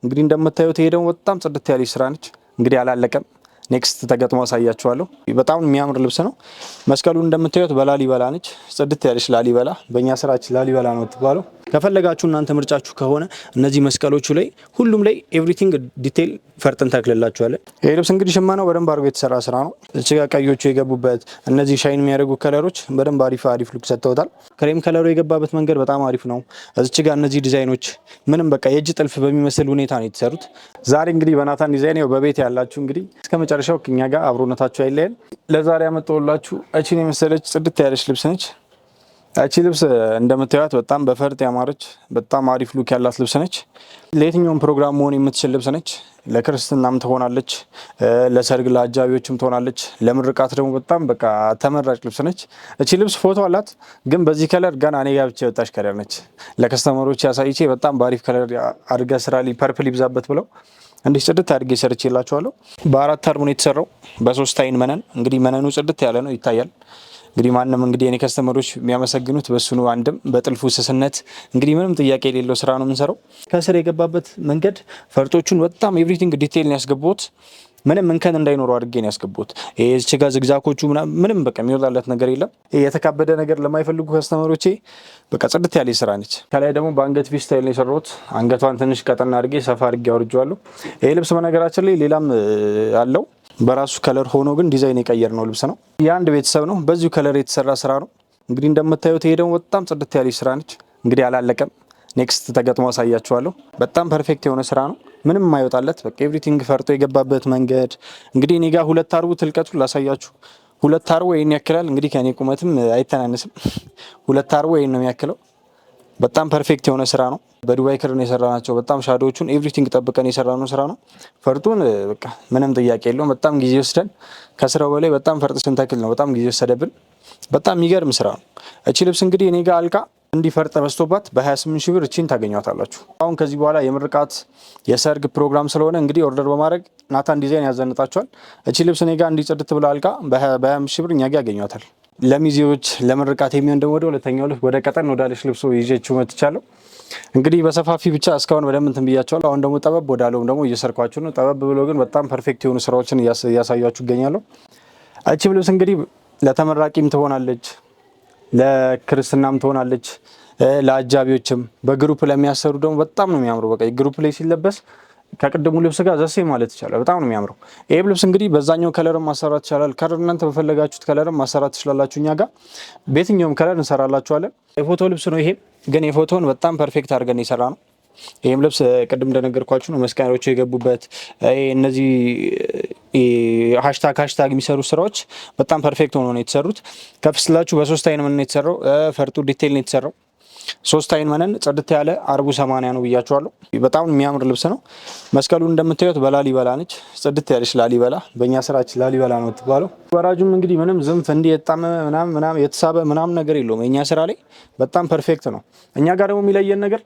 እንግዲህ እንደምታዩት ይሄ ደግሞ በጣም ጽድት ያለች ስራ ነች። እንግዲህ አላለቀም። ኔክስት ተገጥሞ አሳያችኋለሁ። በጣም የሚያምር ልብስ ነው። መስቀሉ እንደምታዩት በላሊበላ ነች። ጽድት ያለች ላሊበላ፣ በእኛ ስራችን ላሊበላ ነው የምትባለው። ከፈለጋችሁ እናንተ ምርጫችሁ ከሆነ እነዚህ መስቀሎቹ ላይ ሁሉም ላይ ኤቭሪቲንግ ዲቴይል ፈርጥን ተክልላችኋለን። ይሄ ልብስ እንግዲህ ሽመናው በደንብ አድርጎ የተሰራ ስራ ነው። እዚህ ጋር ቀዮቹ የገቡበት እነዚህ ሻይን የሚያደርጉ ከለሮች በደንብ አሪፍ ሉክ ሰጥተውታል። ክሬም ከለሩ የገባበት መንገድ በጣም አሪፍ ነው። እዚህ ጋር እነዚህ ዲዛይኖች ምንም በቃ የእጅ ጥልፍ በሚመስል ሁኔታ ነው የተሰሩት። ዛሬ እንግዲህ በናታን ዲዛይን ያው በቤት ያላችሁ እንግዲህ እስከ መጨረሻው ከኛ ጋር አብሮነታችሁ አይለየን። ለዛሬ ያመጣሁላችሁ እቺን የመሰለች ጽድት ያለች ልብስ ነች። እቺ ልብስ እንደምታዩት በጣም በፈርጥ ያማረች በጣም አሪፍ ሉክ ያላት ልብስ ነች። ለየትኛውም ፕሮግራም መሆን የምትችል ልብስ ነች። ለክርስትናም ትሆናለች፣ ለሰርግ ለአጃቢዎችም ትሆናለች። ለምርቃት ደግሞ በጣም በቃ ተመራጭ ልብስ ነች። እቺ ልብስ ፎቶ አላት፣ ግን በዚህ ከለር ገና እኔ ጋር ብቻ የወጣች ከለር ነች። ለከስተመሮች ያሳይቼ በጣም በአሪፍ ከለር አድርጋ ስራ ላይ ፐርፕል ይብዛበት ብለው እንዲህ ጽድት አድርጌ ሰርቼላችኋለሁ። በ4 አርብ ነው የተሰራው፣ በ3 አይን መነን። እንግዲህ መነኑ ጽድት ያለ ነው ይታያል። እንግዲህ ማንም እንግዲህ የኔ ከስተመሮች የሚያመሰግኑት በሱ ነው። አንድም በጥልፉ ስስነት እንግዲህ ምንም ጥያቄ የሌለው ስራ ነው የምንሰራው። ከስር የገባበት መንገድ ፈርጦቹን በጣም ኤቭሪቲንግ ዲቴይል ነው ያስገቡት። ምንም እንከን እንዳይኖረው አድርጌ ነው ያስገቡት። ይሄ እዚህ ጋር ዝግዛኮቹ ምንም በቃ የሚወጣለት ነገር የለም። ይሄ የተካበደ ነገር ለማይፈልጉ ከስተመሮቼ በቃ ጽድት ያለ ስራ ነች። ከላይ ደግሞ በአንገት ፒስ ስታይል ነው የሰራሁት። አንገቷን ትንሽ ቀጠና አድርጌ ሰፋ አድርጌ አውርጄዋለሁ። ይሄ ልብስ በነገራችን ላይ ሌላም አለው በራሱ ከለር ሆኖ ግን ዲዛይን የቀየር ነው ልብስ ነው። የአንድ ቤተሰብ ነው። በዚሁ ከለር የተሰራ ስራ ነው። እንግዲህ እንደምታዩት ይሄ ደግሞ በጣም ጽድት ያለች ስራ ነች። እንግዲህ አላለቀም። ኔክስት ተገጥሞ አሳያችኋለሁ። በጣም ፐርፌክት የሆነ ስራ ነው። ምንም የማይወጣለት በቃ ኤቭሪቲንግ ፈርጦ የገባበት መንገድ። እንግዲህ እኔ ጋር 2 አርቡ ትልቀቱን ላሳያችሁ። 2 አርቡ ይሄን ያክላል። እንግዲህ ከኔ ቁመትም አይተናነስም። 2 አርቡ ይሄን ነው የሚያክለው። በጣም ፐርፌክት የሆነ ስራ ነው። በዱባይ ክርን የሰራናቸው በጣም ሻዶዎቹን ኤቭሪቲንግ ጠብቀን የሰራነው ስራ ነው። ፈርጡን በቃ ምንም ጥያቄ የለውም። በጣም ጊዜ ወስደን ከስራው በላይ በጣም ፈርጥ ስንተክል ነው በጣም ጊዜ ወሰደብን። በጣም የሚገርም ስራ ነው። እቺ ልብስ እንግዲህ እኔ ጋር አልቃ እንዲህ ፈርጥ በዝቶባት በ28 ሺህ ብር እቺን ታገኟታላችሁ። አሁን ከዚህ በኋላ የምርቃት የሰርግ ፕሮግራም ስለሆነ እንግዲህ ኦርደር በማድረግ ናታን ዲዛይን ያዘንጣቸዋል። እቺ ልብስ እኔ ጋር እንዲጽድት ብላ አልቃ በ25 ሺህ ብር እኛ ጋር ያገኟታል። ለሚዜዎች ለምርቃት የሚሆን ደግሞ ወደ ሁለተኛው ልብስ ወደ ቀጠን ወዳለች ልብሶ ይዤችሁ መጥቻለሁ። እንግዲህ በሰፋፊ ብቻ እስካሁን በደንብ እንትን ብያቸዋለሁ። አሁን ደግሞ ጠበብ ወዳለውም ደግሞ እየሰርኳችሁ ነው። ጠበብ ብሎ ግን በጣም ፐርፌክት የሆኑ ስራዎችን እያሳያችሁ ይገኛለሁ። እቺ ልብስ እንግዲህ ለተመራቂም ትሆናለች፣ ለክርስትናም ትሆናለች፣ ለአጃቢዎችም በግሩፕ ለሚያሰሩ ደግሞ በጣም ነው የሚያምረው። በቃ ግሩፕ ላይ ሲለበስ ከቅድሙ ልብስ ጋር ዘሴ ማለት ይቻላል። በጣም ነው የሚያምረው። ይሄ ልብስ እንግዲህ በዛኛው ከለርም ማሰራት ይቻላል። ከለር እናንተ በፈለጋችሁት ከለርም ማሰራት ትችላላችሁ። እኛ ጋር በየትኛውም ከለር እንሰራላችኋለን። የፎቶ ልብስ ነው። ይሄ ግን የፎቶውን በጣም ፐርፌክት አድርገን የሰራ ነው። ይሄም ልብስ ቅድም እንደነገርኳችሁ ነው መስቀሎቹ የገቡበት እነዚህ ሃሽታግ የሚሰሩ ስራዎች በጣም ፐርፌክት ሆኖ ነው የተሰሩት። ከፍስላችሁ በ3 አይን መነን ነው የተሰራው። ፈርጡ ዲቴይል ነው የተሰራው። 3 አይን መነን ጽድት ያለ አርቡ 80 ነው ብያችኋለሁ። በጣም የሚያምር ልብስ ነው። መስቀሉ እንደምታዩት በላሊበላ ነች። ጽድት ያለች ላሊበላ፣ በእኛ ስራችን ላሊበላ ነው የምትባለው። ወራጁም እንግዲህ ምንም ዝንፍ እንዲህ የጣመ ምናምን የተሳበ ምናምን ነገር የለውም። የእኛ ስራ ላይ በጣም ፐርፌክት ነው። እኛ ጋር ደግሞ የሚለየን ነገር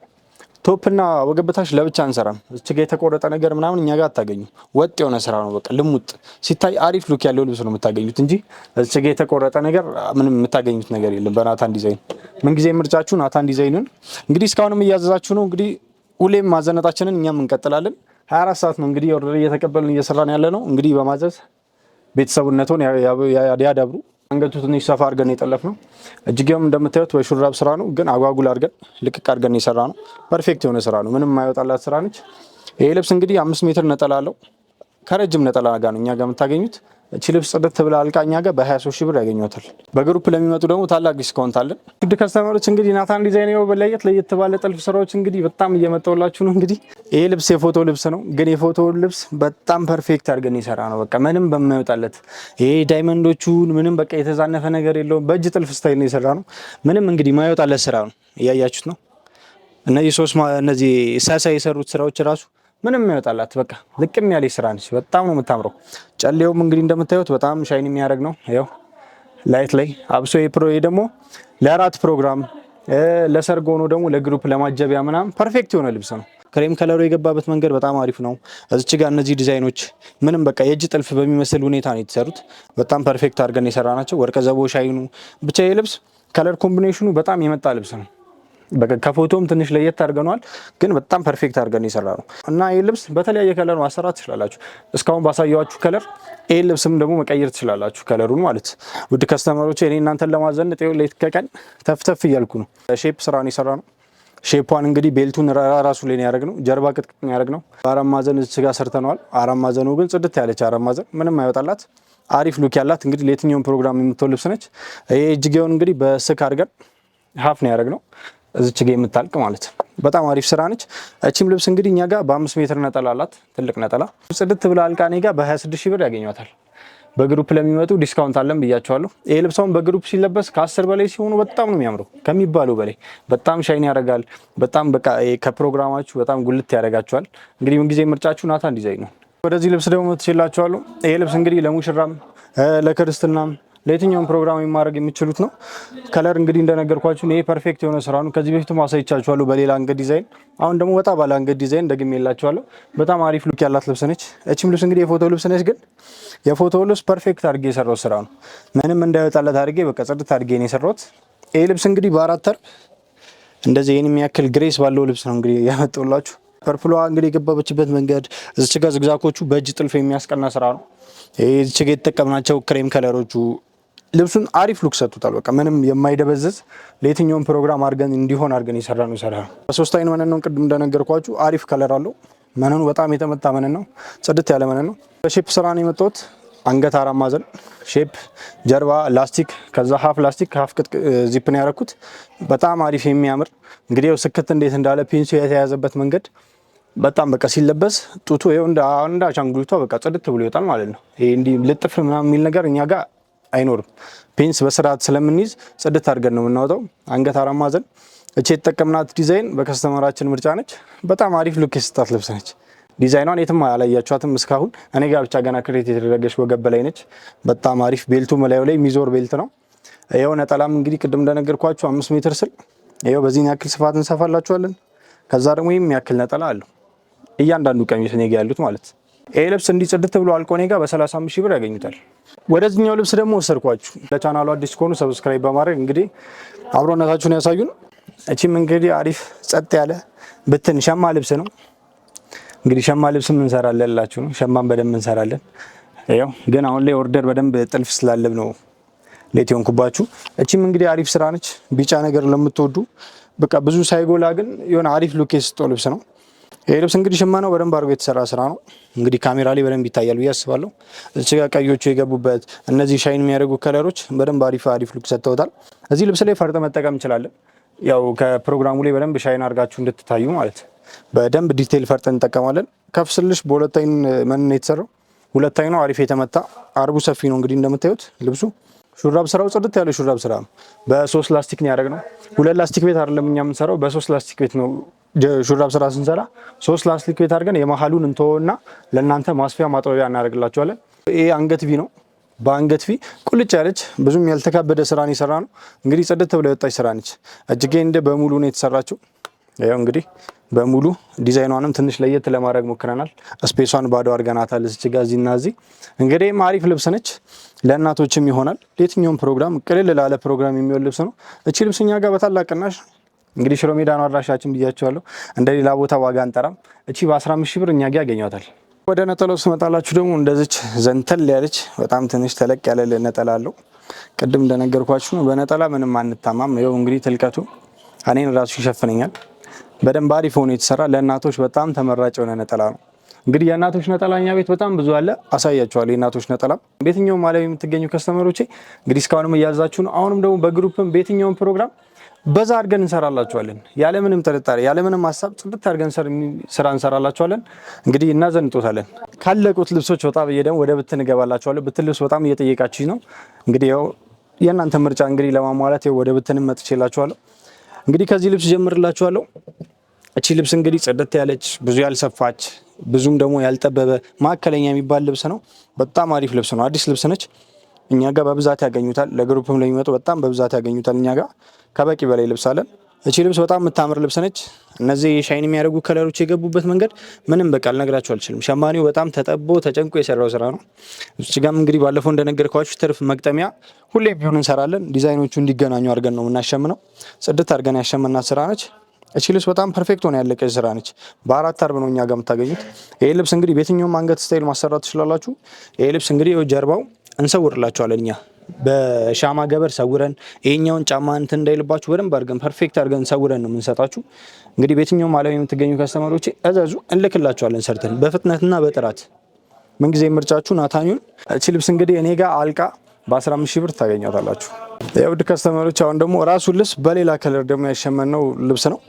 ቶፕና ወገብታች ለብቻ አንሰራም። እዚህ ጋር የተቆረጠ ነገር ምናምን እኛ ጋር አታገኙ። ወጥ የሆነ ስራ ነው። በቃ ልሙጥ ሲታይ አሪፍ ሉክ ያለው ልብስ ነው የምታገኙት እንጂ እዚህ ጋር የተቆረጠ ነገር ምንም የምታገኙት ነገር የለም። በናታን ዲዛይን ምንጊዜ ምርጫችሁ ናታን ዲዛይንን እንግዲህ እስካሁንም እያዘዛችሁ ነው። እንግዲህ ሁሌም ማዘነጣችንን እኛም እንቀጥላለን። 24 ሰዓት ነው እንግዲህ ኦርደር እየተቀበልን እየሰራን ያለ ነው። እንግዲህ በማዘዝ ቤተሰቡነቱን ያዳብሩ። አንገቱ ትንሽ ሰፋ አድርገን የጠለፍ ነው። እጅጌውም እንደምታዩት በሹራብ ስራ ነው፣ ግን አጓጉል አድርገን ልቅቅ አድርገን የሰራ ነው። ፐርፌክት የሆነ ስራ ነው። ምንም የማይወጣላት ስራ ነች። ይሄ ልብስ እንግዲህ 5 ሜትር ነጠላ አለው። ከረጅም ነጠላ ጋር ነው እኛ ጋር የምታገኙት። እቺ ልብስ ጽድት ብላ አልቃ እኛ ጋር በ23 ሺህ ብር ያገኙታል። በግሩፕ ለሚመጡ ደግሞ ታላቅ ዲስካውንት አለን። ውድ ከስተመሮች እንግዲህ ናታን ዲዛይን ነው ለየት ባለ ጥልፍ ስራዎች እንግዲህ በጣም እየመጣሁላችሁ ነው። እንግዲህ ይሄ ልብስ የፎቶ ልብስ ነው፣ ግን የፎቶ ልብስ በጣም ፐርፌክት አድርገን የሰራ ነው። በቃ ምንም በማይወጣለት ይሄ ዳይመንዶቹን ምንም በቃ የተዛነፈ ነገር የለውም። በእጅ ጥልፍ ስታይል ነው የሰራ ነው። ምንም እንግዲህ ማይወጣለት ስራ ነው። እያያችሁት ነው። እነዚህ ሳሳ የሰሩት ስራዎች ራሱ ምንም ይወጣላት በቃ ልቅም ያለ ስራ ነች። በጣም ነው የምታምረው። ጨሌውም እንግዲህ እንደምታዩት በጣም ሻይን የሚያደርግ ነው። ያው ላይት ላይ አብሶ ደግሞ ለአራት ፕሮግራም ለሰርግ ሆኖ ደግሞ ለግሩፕ ለማጀቢያ ምናምን ፐርፌክት የሆነ ልብስ ነው። ክሬም ከለሩ የገባበት መንገድ በጣም አሪፍ ነው። እዚች ጋር እነዚህ ዲዛይኖች ምንም በቃ የእጅ ጥልፍ በሚመስል ሁኔታ ነው የተሰሩት። በጣም ፐርፌክት አድርገን የሰራ ናቸው። ወርቀ ዘቦ ሻይኑ ብቻ የልብስ ከለር ኮምቢኔሽኑ በጣም የመጣ ልብስ ነው። ከፎቶም ትንሽ ለየት አድርገነዋል፣ ግን በጣም ፐርፌክት አድርገን የሰራነው እና ይህ ልብስ በተለያየ ከለር ማሰራት ትችላላችሁ። እስካሁን ባሳየዋችሁ ከለር ይህ ልብስም ደግሞ መቀየር ትችላላችሁ፣ ከለሩን ማለት። ውድ ከስተመሮች እኔ እናንተን ለማዘነጥ ሌት ከቀን ተፍተፍ እያልኩ ነው። ሼፕ ስራ ነው የሰራነው። ሼፓን እንግዲህ ቤልቱን ራሱ ላይ ያደረግነው፣ ጀርባ ቅጥቅጥ ያደረግነው። አራት ማዕዘን እዚህ ጋር ሰርተነዋል። አራት ማዕዘኑ ግን ጽድት ያለች አራት ማዕዘን ምንም አይወጣላት አሪፍ ሉክ ያላት እንግዲህ ለየትኛውም ፕሮግራም የምትወል ልብስ ነች። ይሄ እጅጌውን እንግዲህ በስክ አድርገን ሀፍ ነው ያደረግነው፣ እዚች ጋ የምታልቅ ማለት ነው። በጣም አሪፍ ስራ ነች። እቺም ልብስ እንግዲህ እኛ ጋር በ5 ሜትር ነጠላ አላት፣ ትልቅ ነጠላ ጽድት ብላ አልቃ እኔ ጋር በ26 ሺህ ብር ያገኟታል። በግሩፕ ለሚመጡ ዲስካውንት አለን ብያቸዋለሁ። ይሄ ልብሳውን በግሩፕ ሲለበስ ከ10 በላይ ሲሆኑ በጣም ነው የሚያምረው፣ ከሚባለው በላይ በጣም ሻይን ያደርጋል። በጣም በቃ ከፕሮግራማችሁ በጣም ጉልት ያደርጋችኋል። እንግዲህ ምን ጊዜ ምርጫችሁ ናታን ዲዛይን ነው። ወደዚህ ልብስ ደግሞ ትችላችኋለሁ። ይሄ ልብስ እንግዲህ ለሙሽራም ለክርስትናም ለየትኛውም ፕሮግራም ማድረግ የሚችሉት ነው። ከለር እንግዲህ እንደነገርኳችሁ ይሄ ፐርፌክት የሆነ ስራ ነው። ከዚህ በፊት ማሳይቻችኋለሁ በሌላ አንገት ዲዛይን። አሁን ደግሞ ወጣ ባለ አንገት ዲዛይን ደግሜላችኋለሁ። በጣም አሪፍ ሉክ ያላት ልብስ ነች። እቺም ልብስ እንግዲህ የፎቶ ልብስ ነች፣ ግን የፎቶ ልብስ ፐርፌክት አድርጌ የሰራው ስራ ነው። ምንም እንዳይወጣለት አድርጌ በቃ ጽድት አድርጌ ነው የሰራሁት። ይሄ ልብስ እንግዲህ በአራት ተርፍ እንደዚህ ይሄን የሚያክል ግሬስ ባለው ልብስ ነው እንግዲህ ያመጣሁላችሁ። ፐርፕሏ እንግዲህ የገባበችበት መንገድ እዚች ጋር ዝግዛኮቹ በእጅ ጥልፍ የሚያስቀና ስራ ነው። እዚች ጋር የተጠቀምናቸው ክሬም ከለሮቹ ልብሱን አሪፍ ሉክ ሰጥቷል። በቃ ምንም የማይደበዝዝ ለየትኛውም ፕሮግራም አድርገን እንዲሆን አድርገን የሰራነው ስራ ነው። በሶስት አይን መነን ነው። ቅድም እንደነገርኳችሁ አሪፍ ከለር አለው። መነኑ በጣም የተመታ መነን ነው። ጽድት ያለ መነን ነው። በሼፕ ስራ ነው የመጣሁት። አንገት አራት ማዕዘን ሼፕ፣ ጀርባ ላስቲክ፣ ከዛ ሀፍ ላስቲክ ሀፍ ዚፕ ነው ያደረኩት። በጣም አሪፍ የሚያምር እንግዲህ ስክት እንዴት እንዳለ ፒንሱ የተያዘበት መንገድ በጣም በቃ ሲለበስ ጡቱ ይኸው እንደ አሻንጉሊቷ በቃ ጽድት ብሎ ይወጣል ማለት ነው። ይሄ እንዲህ ልጥፍ ምናምን የሚል ነገር እኛ ጋር አይኖርም። ፔንስ በስርዓት ስለምንይዝ ጽድት አድርገን ነው የምናወጣው። አንገት አራት ማዕዘን እቺ የተጠቀምናት ዲዛይን በከስተመራችን ምርጫ ነች። በጣም አሪፍ ሉክ የሰጣት ልብስ ነች። ዲዛይኗን የትም አላያችኋትም እስካሁን፣ እኔ ጋር ብቻ ገና ክሬት የተደረገች ወገብ ላይ ነች። በጣም አሪፍ ቤልቱ መላዩ ላይ የሚዞር ቤልት ነው። ይኸው ነጠላም እንግዲህ ቅድም እንደነገርኳችሁ 5 ሜትር ስል ይኸው በዚህን ያክል ስፋት እንሰፋላችኋለን። ከዛ ደግሞ ይህም ያክል ነጠላ አለው እያንዳንዱ ቀሚስ እኔ ጋር ያሉት ማለት። ይሄ ልብስ እንዲህ ጽድት ብሎ አልቆ እኔ ጋር በ35 ሺህ ብር ያገኙታል። ወደዚህኛው ልብስ ደግሞ ወሰድኳችሁ። ለቻናሉ አዲስ ከሆኑ ሰብስክራይብ በማድረግ እንግዲህ አብሮነታችሁን ያሳዩን። እቺም እንግዲህ አሪፍ ጸጥ ያለ ብትን ሸማ ልብስ ነው። እንግዲህ ሸማ ልብስም እንሰራለን ያላችሁ ነው። ሸማን በደንብ እንሰራለን። ያው ግን አሁን ላይ ኦርደር በደንብ ጥልፍ ስላለብ ነው ሌት ሆንኩባችሁ። እቺም እንግዲህ አሪፍ ስራ ነች። ቢጫ ነገር ለምትወዱ በቃ ብዙ ሳይጎላ ግን የሆነ አሪፍ ሉክ የሰጠው ልብስ ነው። ይሄ ልብስ እንግዲህ ሽመናው በደንብ አድርጎ የተሰራ ስራ ነው። እንግዲህ ካሜራ ላይ በደንብ ይታያል ብዬ አስባለሁ። እዚህ ጋር ቀዮቹ የገቡበት እነዚህ ሻይን የሚያደርጉ ከለሮች በደንብ አሪፍ ሉክ ሰጥተውታል። እዚህ ልብስ ላይ ፈርጥ መጠቀም እንችላለን። ያው ከፕሮግራሙ ላይ በደንብ ሻይን አድርጋችሁ እንድትታዩ ማለት በደንብ ዲቴይል ፈርጥ እንጠቀማለን። ከፍ ስልሽ በሁለት አይን መነን የተሰራው ሁለት አይኑ አሪፍ የተመታ አርቡ ሰፊ ነው። እንግዲህ እንደምታዩት ልብሱ ሹራብ ስራው ጽድት ያለ ሹራብ ስራ ነው። በ3 ላስቲክ ነው ያደረግነው። 2 ላስቲክ ቤት አይደለም እኛ የምንሰራው፣ በ3 ላስቲክ ቤት ነው ሹራብ ስራ ስንሰራ 3 ላስቲክ ቤት አድርገን የመሀሉን እንተወና ለእናንተ ማስፊያ ማጥበቢያ እናደርግላችኋለን። ይሄ አንገት ቪ ነው። በአንገት ቪ ቁልጭ ያለች ብዙም ያልተካበደ ስራን የሰራ ነው። እንግዲህ ጽድት ብላ የወጣች ስራ ነች። እጅጌ እንደ በሙሉ ነው የተሰራችው። ያው እንግዲህ በሙሉ ዲዛይኗንም ትንሽ ለየት ለማድረግ ሞክረናል። ስፔሷን ባዶ አድርገናታል። እዚህ ጋር እዚህና እዚህ እንግዲህ አሪፍ ልብስ ነች። ለእናቶችም ይሆናል። ለየትኛውም ፕሮግራም ቅልል ላለ ፕሮግራም የሚሆን ልብስ ነው። እቺ ልብስ እኛ ጋር በታላቅ ቅናሽ እንግዲህ ሽሮ ሜዳ ነው አድራሻችን ብያቸዋለሁ። እንደሌላ ቦታ ዋጋ አንጠራም። እቺ በ15 ሺህ ብር እኛ ጋር ያገኛታል። ወደ ነጠላው ስመጣላችሁ ደግሞ እንደዚች ዘንተል ያለች በጣም ትንሽ ተለቅ ያለ ነጠላ አለው። ቅድም እንደነገርኳችሁ ነው በነጠላ ምንም አንታማም። ይኸው እንግዲህ ትልቀቱ እኔን ራሱ ይሸፍነኛል። በደንብ አሪፍ ሆኖ የተሰራ ለእናቶች በጣም ተመራጭ የሆነ ነጠላ ነው። እንግዲህ የእናቶች ነጠላ እኛ ቤት በጣም ብዙ አለ፣ አሳያችኋለሁ። የእናቶች ነጠላ በየትኛውም ዓለም የምትገኙ ከስተመሮቼ እንግዲህ እስካሁንም እያዛችሁ ነው። አሁንም ደግሞ በግሩፕም በየትኛውም ፕሮግራም በዛ አድርገን እንሰራላችኋለን። ያለምንም ጥርጣሬ ያለምንም ሀሳብ ጽድት አድርገን ስራ እንሰራላችኋለን። እንግዲህ እናዘንጦታለን። ካለቁት ልብሶች ወጣ ብዬ ደግሞ ወደ ብትን እገባላችኋለሁ። ብትን ልብስ በጣም እየጠየቃችሁ ነው። እንግዲህ ያው የእናንተ ምርጫ እንግዲህ ለማሟላት ወደ ብትንም መጥቼላችኋለሁ። እንግዲህ ከዚህ ልብስ ጀምርላችኋለሁ። እቺ ልብስ እንግዲህ ጽድት ያለች ብዙ ያልሰፋች ብዙም ደግሞ ያልጠበበ ማዕከለኛ የሚባል ልብስ ነው። በጣም አሪፍ ልብስ ነው። አዲስ ልብስ ነች። እኛ ጋር በብዛት ያገኙታል። ለግሩፕም ለሚመጡ በጣም በብዛት ያገኙታል። እኛ ጋር ከበቂ በላይ ልብስ አለን። እቺ ልብስ በጣም የምታምር ልብስ ነች። እነዚህ ሻይን የሚያደርጉ ከለሮች የገቡበት መንገድ ምንም በቃ ልነግራችሁ አልችልም። ሸማኔው በጣም ተጠቦ ተጨንቆ የሰራው ስራ ነው። እዚህ ጋርም እንግዲህ ባለፈው እንደነገርኳችሁ ትርፍ መግጠሚያ ሁሌም ቢሆን እንሰራለን። ዲዛይኖቹ እንዲገናኙ አድርገን ነው የምናሸምነው። ጽድት አድርገን ያሸመናት ስራ ነች። እቺ ልብስ በጣም ፐርፌክት ሆነ ያለቀች ስራ ነች። በ4 አርብ ነው እኛ ጋር የምታገኙት። ይሄ ልብስ እንግዲህ በየትኛውም አንገት ስታይል ማሰራት ትችላላችሁ። ይሄ ልብስ እንግዲህ ጀርባው እንሰውርላችኋለን እኛ በሻማ ገበር ሰውረን ይሄኛውን ጫማ እንትን እንዳይልባችሁ በደንብ አድርገን ፐርፌክት አድርገን ሰውረን ነው የምንሰጣችሁ። እንግዲህ በየትኛውም ዓለም የምትገኙ ከስተመሮቼ እዘዙ፣ እንልክላችኋለን ሰርተን በፍጥነትና በጥራት። ምንጊዜ ምርጫችሁ ናታኒውን። እቺ ልብስ እንግዲህ እኔ ጋር አልቃ በ15 ሺህ ብር ታገኛታላችሁ። የውድ ከስተመሮች አሁን ደግሞ ራሱን ልብስ በሌላ ከለር ደግሞ ያሸመነው ልብስ ነው።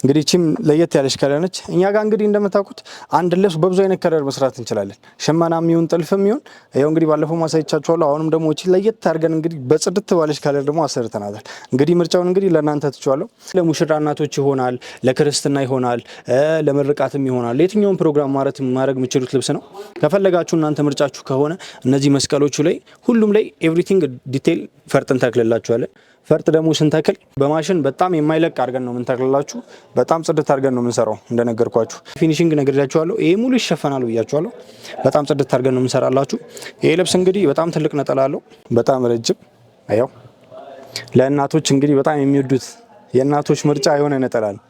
እንግዲህ እቺም ለየት ያለች ከለር ነች። እኛ ጋር እንግዲህ እንደምታውቁት አንድ ልብስ በብዙ አይነት ከለር መስራት እንችላለን። ሽመናም ይሁን ጥልፍም ይሁን ይኸው እንግዲህ ባለፈው ማሳይቻችኋለሁ። አሁንም ደግሞ እቺ ለየት አድርገን እንግዲህ በጽድት ባለች ከለር ደግሞ አሰርተናታል። እንግዲህ ምርጫውን እንግዲህ ለእናንተ ትችዋለሁ። ለሙሽራ እናቶች ይሆናል፣ ለክርስትና ይሆናል፣ ለምርቃትም ይሆናል። ለየትኛውም ፕሮግራም ማድረግ የምችሉት ልብስ ነው። ከፈለጋችሁ እናንተ ምርጫችሁ ከሆነ እነዚህ መስቀሎቹ ላይ ሁሉም ላይ ኤቭሪቲንግ ዲቴይል ፈርጥ እንተክልላችኋለን። ፈርጥ ደግሞ ስንተክል በማሽን በጣም የማይለቅ አድርገን ነው የምንተክልላችሁ። በጣም ጽድት አድርገን ነው የምንሰራው። እንደነገርኳችሁ ፊኒሺንግ ነግሬያችኋለሁ። ይሄ ሙሉ ይሸፈናል ብያችኋለሁ። በጣም ጽድት አድርገን ነው የምንሰራላችሁ። ይሄ ልብስ እንግዲህ በጣም ትልቅ ነጠላ አለው፣ በጣም ረጅም። ያው ለእናቶች እንግዲህ በጣም የሚወዱት የእናቶች ምርጫ የሆነ ነጠላ ነው።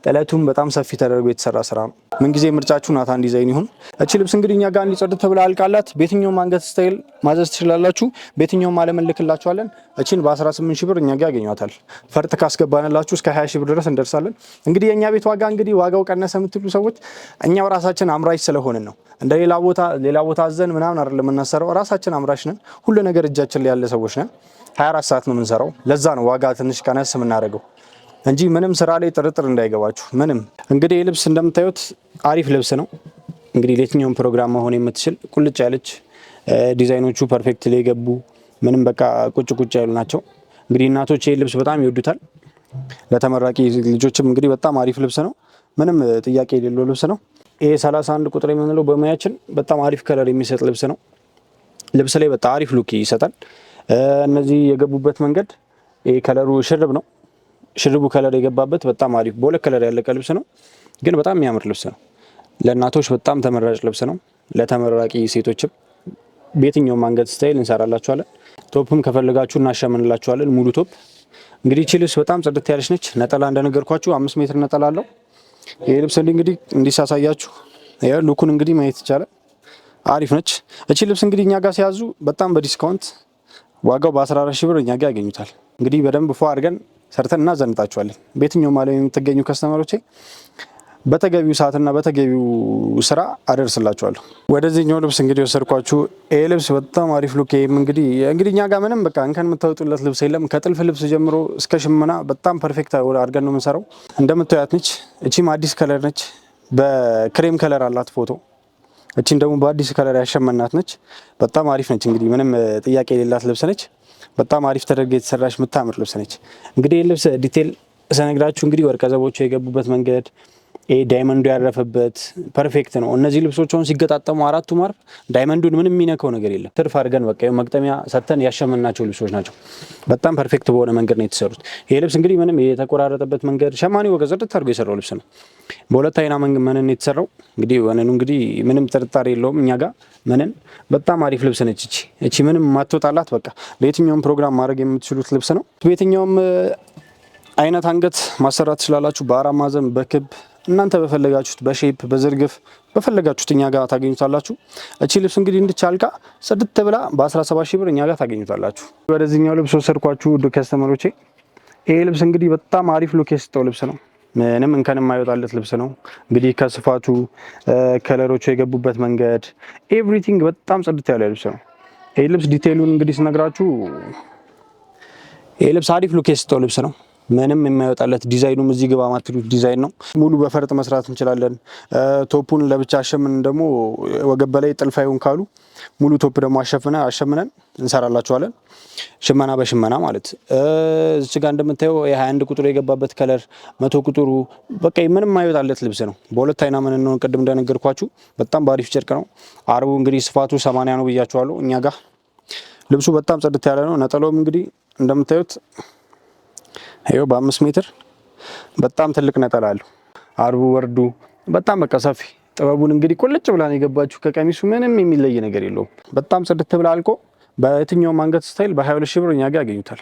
ጥለቱም በጣም ሰፊ ተደርጎ የተሰራ ስራ ነው። ምንጊዜ ምርጫችሁ ናታን ዲዛይን ይሁን። እቺ ልብስ እንግዲህ እኛ ጋር እንዲጸድት ተብላ አልቃላት። በየትኛውም አንገት ስታይል ማዘዝ ትችላላችሁ። በየትኛውም ዓለም እንልክላችኋለን። እቺን በ18 ሺህ ብር እኛ ጋር ያገኟታል። ፈርጥ ካስገባንላችሁ እስከ 20 ሺህ ብር ድረስ እንደርሳለን። እንግዲህ የእኛ ቤት ዋጋ እንግዲህ ዋጋው ቀነሰ የምትሉ ሰዎች እኛው ራሳችን አምራች ስለሆንን ነው። እንደ ሌላ ቦታ አዘን ምናምን አይደለም የምናሰራው። ራሳችን አምራች ነን። ሁሉ ነገር እጃችን ላይ ያለ ሰዎች ነን። 24 ሰዓት ነው የምንሰራው። ለዛ ነው ዋጋ ትንሽ ቀነስ የምናደርገው እንጂ ምንም ስራ ላይ ጥርጥር እንዳይገባችሁ። ምንም እንግዲህ ልብስ እንደምታዩት አሪፍ ልብስ ነው። እንግዲህ ለየትኛውም ፕሮግራም መሆን የምትችል ቁልጭ ያለች ዲዛይኖቹ ፐርፌክት ላይ የገቡ ምንም በቃ ቁጭ ያሉ ናቸው። እንግዲህ እናቶች ይሄ ልብስ በጣም ይወዱታል። ለተመራቂ ልጆችም እንግዲህ በጣም አሪፍ ልብስ ነው። ምንም ጥያቄ የሌለው ልብስ ነው። ይሄ 31 ቁጥር የምንለው በሙያችን በጣም አሪፍ ከለር የሚሰጥ ልብስ ነው። ልብስ ላይ በጣም አሪፍ ሉክ ይሰጣል። እነዚህ የገቡበት መንገድ ይሄ ከለሩ ሽርብ ነው። ሽርቡ ከለር የገባበት በጣም አሪፍ በሁለት ከለር ያለቀ ልብስ ነው። ግን በጣም የሚያምር ልብስ ነው። ለእናቶች በጣም ተመራጭ ልብስ ነው። ለተመራቂ ሴቶችም በየትኛውም አንገት ስታይል እንሰራላችኋለን። ቶፕም ከፈለጋችሁ እናሸምንላችኋለን። ሙሉ ቶፕ እንግዲህ እቺ ልብስ በጣም ጽድት ያለች ነች። ነጠላ እንደነገርኳችሁ 5 ሜትር ነጠላ አለው። ይሄ ልብስ እንግዲህ እንዲሳሳያችሁ ሉኩን እንግዲህ ማየት ይቻላል። አሪፍ ነች። እቺ ልብስ እንግዲህ እኛ ጋር ሲያዙ በጣም በዲስካውንት ዋጋው በ14 ሺህ ብር እኛ ጋር ያገኙታል። እንግዲህ በደንብ ፏ አድርገን ሰርተን እናዘንጣችኋለን። በየትኛውም ዓለም የምትገኙ ከስተመሮቼ በተገቢው ሰዓትና በተገቢው ስራ አደርስላችኋለሁ። ወደዚህኛው ልብስ እንግዲህ ወሰድኳችሁ። ይሄ ልብስ በጣም አሪፍ ሉክ። እንግዲህ እኛ ጋር ምንም በቃ እንከን የምታወጡለት ልብስ የለም። ከጥልፍ ልብስ ጀምሮ እስከ ሽመና በጣም ፐርፌክት አድርገን ነው የምንሰራው። እንደምታዩት ነች። እቺም አዲስ ከለር ነች። በክሬም ከለር አላት ፎቶ። እቺን ደግሞ በአዲስ ከለር ያሸመናት ነች። በጣም አሪፍ ነች። እንግዲህ ምንም ጥያቄ የሌላት ልብስ ነች። በጣም አሪፍ ተደርጋ የተሰራች የምታምር ልብስ ነች። እንግዲህ ልብስ ዲቴል ሰነግራችሁ እንግዲህ ወርቀ ዘቦቹ የገቡበት መንገድ ዳይመንዱ ያረፈበት ፐርፌክት ነው። እነዚህ ልብሶች አሁን ሲገጣጠሙ አራቱ ማርፍ ዳይመንዱን ምንም የሚነካው ነገር የለም። ትርፍ አድርገን በቃ መግጠሚያ ሰተን ያሸመናቸው ልብሶች ናቸው። በጣም ፐርፌክት በሆነ መንገድ ነው የተሰሩት። ይሄ ልብስ እንግዲህ ምንም የተቆራረጠበት መንገድ ሸማኔው ወገ ጽድት አድርጎ የሰራው ልብስ ነው። በሁለት አይና መነን የተሰራው እንግዲህ ወነኑ እንግዲህ ምንም ጥርጣሬ የለውም። እኛ ጋር መነን በጣም አሪፍ ልብስ ነች። እቺ ምንም ማትወጣላት በቃ ለየትኛውም ፕሮግራም ማድረግ የምትችሉት ልብስ ነው። በየትኛውም አይነት አንገት ማሰራት ትችላላችሁ። በአራት ማዕዘን፣ በክብ እናንተ በፈለጋችሁት በሼፕ በዝርግፍ በፈለጋችሁት እኛ ጋር ታገኙታላችሁ። እቺ ልብስ እንግዲህ እንድቻልቃ ጽድት ብላ በ17 ሺህ ብር እኛ ጋር ታገኙታላችሁ። ወደዚህኛው ልብስ ወሰድኳችሁ ውድ ከስተመሮቼ። ይሄ ልብስ እንግዲህ በጣም አሪፍ ሉክ የሰጠው ልብስ ነው። ምንም እንከን የማይወጣለት ልብስ ነው። እንግዲህ ከስፋቱ ከለሮቹ የገቡበት መንገድ ኤቭሪቲንግ በጣም ጽድት ያለ ልብስ ነው። ይሄ ልብስ ዲቴይሉን እንግዲህ ስነግራችሁ ይሄ ልብስ አሪፍ ሉክ የሰጠው ልብስ ነው። ምንም የማይወጣለት ዲዛይኑም እዚህ ግባ ማትሉት ዲዛይን ነው። ሙሉ በፈርጥ መስራት እንችላለን። ቶፑን ለብቻ አሸምን ደግሞ ወገብ በላይ ጥልፍ አይሁን ካሉ ሙሉ ቶፕ ደግሞ አሸምነን እንሰራላችኋለን። ሽመና በሽመና ማለት እዚህ ጋር እንደምታየው የ21 ቁጥሩ የገባበት ከለር 100 ቁጥሩ በቃ ምንም የማይወጣለት ልብስ ነው። በሁለት አይና ምን ነው ቅድም እንደነገርኳችሁ በጣም ባሪፍ ጨርቅ ነው። አርቡ እንግዲህ ስፋቱ 80 ነው ብያችኋለሁ። እኛ ጋር ልብሱ በጣም ጽድት ያለ ነው። ነጠላውም እንግዲህ እንደምታዩት ይሄው በ5 ሜትር በጣም ትልቅ ነጠላ አለው። አርቡ ወርዱ በጣም በቃ ሰፊ ጥበቡን እንግዲህ ቁልጭ ብላ ነው የገባችሁ። ከቀሚሱ ምንም የሚለይ ነገር የለውም። በጣም ጽድት ብላ አልቆ በየትኛውም አንገት ስታይል በ22 ሺህ ብር እኛ ጋር ያገኙታል።